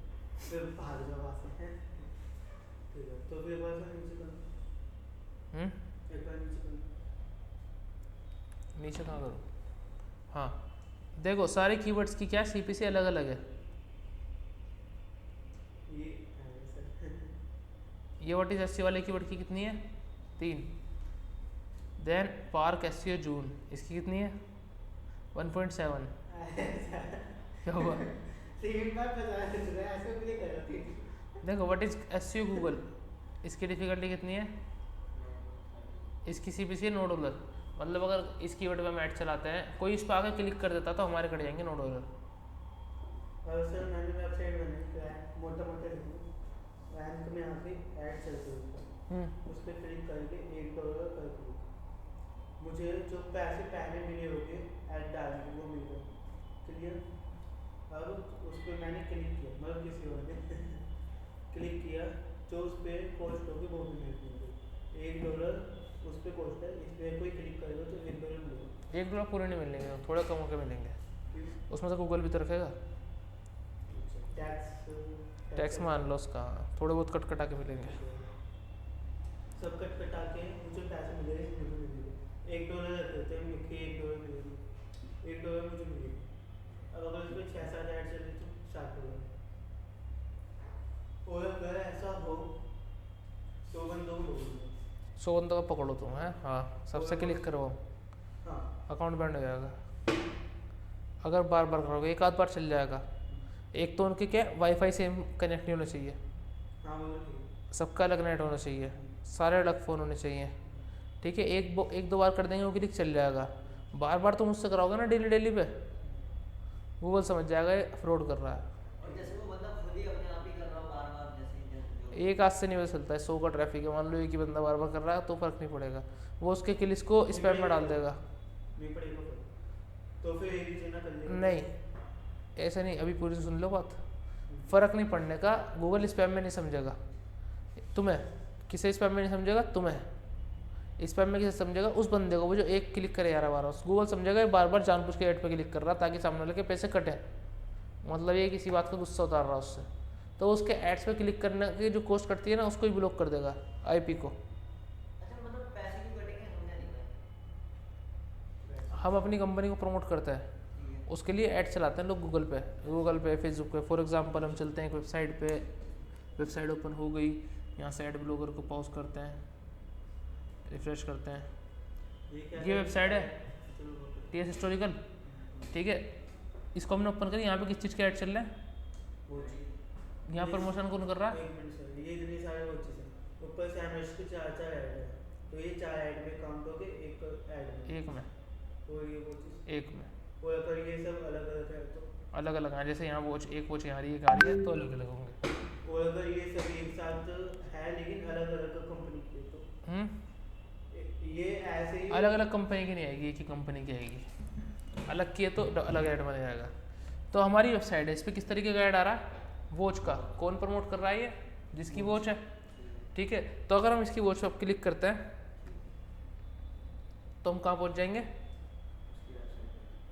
S2: फिर भाग जाओ वहाँ से। ठीक है, तो फिर बस नीचे करना, एक बार नीचे करना।
S1: नीचे कहाँ करूँ? हाँ देखो सारे कीवर्ड्स की क्या सीपीसी अलग अलग है।
S2: ये है सर।
S1: ये व्हाट इज एससी वाले कीवर्ड की कितनी है? 3। देन पार्क एससीओ जून, इसकी कितनी है? 1.7। क्या हुआ?
S2: 3 बार बता रहे ऐसे भी नहीं कर रहा 3।
S1: देखो व्हाट इज एससीओ गूगल, इसकी डिफिकल्टी कितनी है? इसकी सीपीसी है $9। मतलब अगर इस कीवर्ड पे हम ऐड चलाते हैं, कोई इस पर आके क्लिक कर देता तो हमारे कट जाएंगे $9।
S2: और सर मैंने वेबसाइट बनाई है, मोटा मोटा रैंक में आके ऐड चलते हैं, उस पर क्लिक करके $1 कर दो, मुझे जो पैसे पहले मिले होंगे ऐड डालने के वो मिल गए। क्लियर? अब उस पर मैंने क्लिक किया, मतलब किसी और ने क्लिक किया, जो उस पर पोस्ट होगी वो भी मिल गई। $1 उस पर पोस्ट है, इस पर कोई क्लिक करेगा तो $1 मिलेगा।
S1: $1 पूरे नहीं मिलेंगे, थोड़ा कम होकर मिलेंगे।
S2: क्यों?
S1: उसमें तो गूगल भी तो रखेगा टैक्स, मान लो उसका, थोड़े बहुत कट कटा के मिलेंगे।
S2: सब कट कटा के मुझे पैसे मिलेंगे, मुझे मिलेंगे $1 रखते थे मुझे $1 मिलेंगे, $1 मुझे मिलेंगे। अब अगर इसमें 6-7 ऐड चले तो $7। और अगर ऐसा हो 100 बंदों को बोलूँगा,
S1: 100 बंदों का पकड़ो तुम है, हाँ सबसे क्लिक करो,
S2: हाँ
S1: अकाउंट बैंड हो जाएगा। अगर बार बार करोगे एक आध बार चल जाएगा। एक तो उनके क्या वाईफाई सेम कनेक्ट नहीं होना चाहिए,
S2: हाँ वो ठीक है।
S1: सबका अलग नेट होना चाहिए, सारे अलग फ़ोन होने चाहिए। ठीक है, एक दो बार कर देंगे वो क्लिक चल जाएगा। बार बार तुम उससे कराओगे ना डेली डेली पे, गूगल समझ जाएगा ये फ्रॉड कर रहा है।
S3: और जैसे वो बंदा खुद ही अपने आप ही कर रहा हो बार बार, जैसे जो
S1: एक हाथ से नहीं पता चलता है, 100 का ट्रैफिक है, मान लो एक ही बंदा बार बार कर रहा है तो फर्क नहीं पड़ेगा, वो उसके क्लिक्स को स्पैम में डाल देगा।
S2: नहीं पड़ेगा फिर, तो फिर एक ही चीज़ ना कर लेगा।
S1: नहीं ऐसा नहीं, अभी पूरी सुन लो बात। फ़र्क नहीं पड़ने का, गूगल स्पैम में नहीं समझेगा तुम्हें, किसे स्पैम में नहीं समझेगा तुम्हें, स्पैम में किसे समझेगा? उस बंदे को वो जो एक क्लिक करे 11 बार, गूगल समझेगा ये बार बार जानबूझ के ऐड पे क्लिक कर रहा ताकि सामने वाले के पैसे कटें, मतलब ये किसी बात का गुस्सा उतार रहा उससे, तो उसके एड्स पे क्लिक करने की जो कॉस्ट कटती है ना उसको ही ब्लॉक कर देगा आईपी को।
S3: अच्छा मतलब पैसे क्यों कटेंगे समझा नहीं मैं।
S1: हम अपनी कंपनी को प्रमोट करते हैं,
S3: ठीक है।
S1: उसके लिए ऐड चलाते हैं लोग गूगल पे फेसबुक पे। फॉर एग्जांपल हम चलते हैं एक वेबसाइट पे, वेबसाइट ओपन हो गई, यहाँ से ऐड ब्लॉगर को पॉज करते हैं, रिफ्रेश करते हैं, ये वेबसाइट है टीएस हिस्टोरिकल। ठीक है, इसको हमने ओपन करी, यहाँ पे किस चीज़ के ऐड चल रहे हैं, यहाँ प्रमोशन कौन कर रहा है?
S2: एक मिनट सर, ये इतनी सारे वो चीज़ है, ऊपर से एमएस के 4 ऐड है, तो ये 4 ऐड में काउंट हो गए एक ऐड में,
S1: एक में,
S2: और ये वो चीज़
S1: एक में
S2: और अगर ये सब अलग अलग है तो,
S1: अलग अलग हैं, जैसे यहाँ वॉच एक वॉच यहाँ रही है, एक आ रही है, तो अलग अलग होंगे।
S2: और अगर ये सब एक साथ है लेकिन अलग अलग कंपनी की तो ये ऐसे ही
S1: अलग अलग कंपनी की नहीं आएगी, एक ही कंपनी की आएगी, अलग की है तो अलग ऐड बन जाएगा। तो हमारी वेबसाइट है, इस पर किस तरीके का ऐड आ रहा है? वॉच का, कौन प्रमोट कर रहा है? ये जिसकी वॉच है। ठीक है, तो अगर हम इसकी वॉच पर क्लिक करते हैं तो हम कहाँ पहुँच जाएंगे?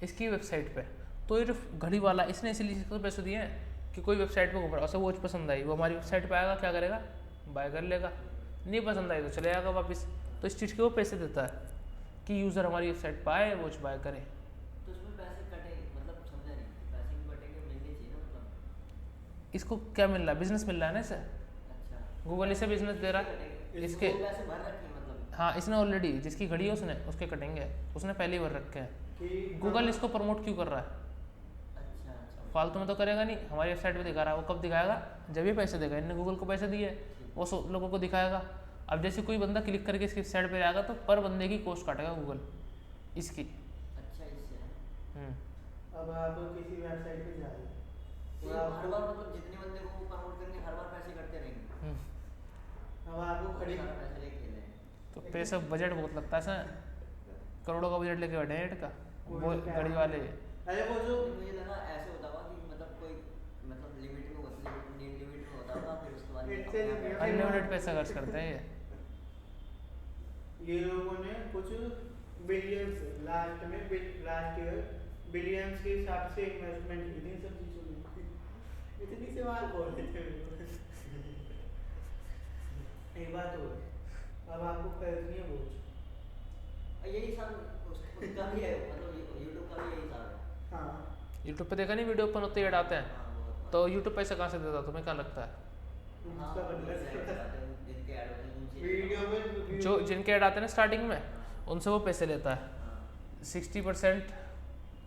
S1: इसकी वेबसाइट पे। तो ये जो घड़ी वाला, इसने इसलिए इसको पैसे दिए हैं कि कोई वेबसाइट पे घूम रहा है, उसे वॉच पसंद आई, वो हमारी वेबसाइट पे आएगा, क्या करेगा? बाय कर लेगा, नहीं पसंद आई तो चले जाएगा वापस। तो इस चीज़ के वो पैसे देता है कि यूज़र हमारी वेबसाइट पर आए, वॉच बाय करे।
S3: तो उसमें पैसे कटेंगे मतलब समझा नहीं, पैसे भी कटेंगे, मिलने चाहिए ना मतलब।
S1: इसको क्या मिल रहा है? बिजनेस मिल रहा है ना इसे,
S3: अच्छा
S1: गूगल इसे बिजनेस दे रहा है
S3: कटेंगे।
S1: इसके।
S3: इसको पैसे भर रखे हैं मतलब।
S1: हाँ, इसने ऑलरेडी, जिसकी घड़ी है उसने, उसके कटेंगे, उसने पहले ही भर रखे हैं।
S2: कि
S1: गूगल इसको प्रमोट क्यों कर रहा है?
S3: अच्छा अच्छा
S1: फालतू में तो करेगा नहीं, हमारी वेबसाइट पे दिखा रहा है, वो कब दिखाएगा? जब ये पैसे देगा, इनने गूगल को पैसे दिए, वो सब लोगों को दिखाएगा। अब जैसे कोई बंदा क्लिक करके इसकी वेबसाइट पे आएगा तो पर बंदे की कॉस्ट काटेगा गूगल इसकी।
S3: अच्छा इससे है।
S2: अब आप किसी वेबसाइट पे जा रहे हैं
S3: तो हर बार मतलब जितने बंदे को प्रमोट करेंगे हर बार पैसे कटते रहेंगे।
S2: अब आपको खड़ी
S3: सारा पैसे लेके खेले हैं।
S1: तो पैसा बजट बहुत लगता है सर, करोड़ों का बजट लेके बैठे हैं ऐड का वो घड़ी वाले।
S2: अरे वो जो
S3: मुझे लगा ऐसे होता होगा कि मतलब कोई मतलब लिमिट में होता, लिमिट में होता होगा, फिर उसके बाद
S2: इससे
S1: अनलिमिटेड पैसा खर्च करते हैं ये।
S2: ये लोगों ने कुछ बिलियंस लास्ट ईयर बिलियंस के हिसाब से इन्वेस्टमेंट की थी सब चीजों में। इतनी से बात बोल रहे थे एक बात और, अब आपको खरीदनी है वॉच।
S3: यही सब उसका भी है, मतलब यूट्यूब का भी यही हिसाब है।
S2: हाँ
S1: यूट्यूब पे देखा नहीं वीडियो ओपन होते ही ऐड आते हैं,
S3: हाँ, बहुत
S1: तो यूट्यूब पैसे कहाँ से देता है तुम्हें क्या लगता है?
S3: हाँ,
S2: उसका
S3: वो
S2: बदला
S3: ऐड कराते हैं, जिनके ऐड होते हैं उनसे
S2: वीडियो में
S1: जो जिनके ऐड आते हैं ना स्टार्टिंग में,
S3: हाँ,
S1: उनसे वो पैसे लेता है।
S3: हाँ,
S1: 60%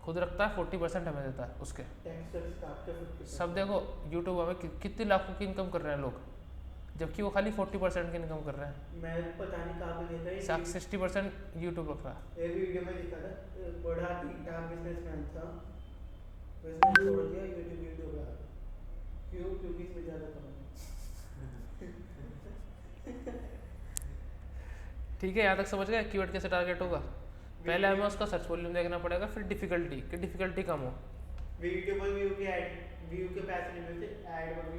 S1: खुद रखता है, 40% हमें देता है उसके।
S2: टैक्स काटते हैं।
S1: सब देखो यूट्यूब में कितनी लाखों की इनकम कर रहे हैं लोग, जबकि वो खाली 40% की इनकम कर रहे हैं।
S2: मैं पता नहीं कहाँ पे देखा है
S1: 60% यूट्यूब रख रहा है।
S2: एक वीडियो में दिखा था, बड़ा ठीक ठाक बिजनेसमैन था, उसने छोड़ दिया यूट्यूब वीडियो पे आ गया। क्यों? क्योंकि इसमें ज़्यादा कमाई।
S1: ठीक है, यहाँ तक समझ गए कीवर्ड कैसे टारगेट होगा? पहले हमें उसका सर्च वॉल्यूम देखना पड़ेगा, फिर डिफिकल्टी कि डिफिकल्टी कम हो।
S2: वीडियो पर व्यू के पैसे नहीं मिलते, ऐड पर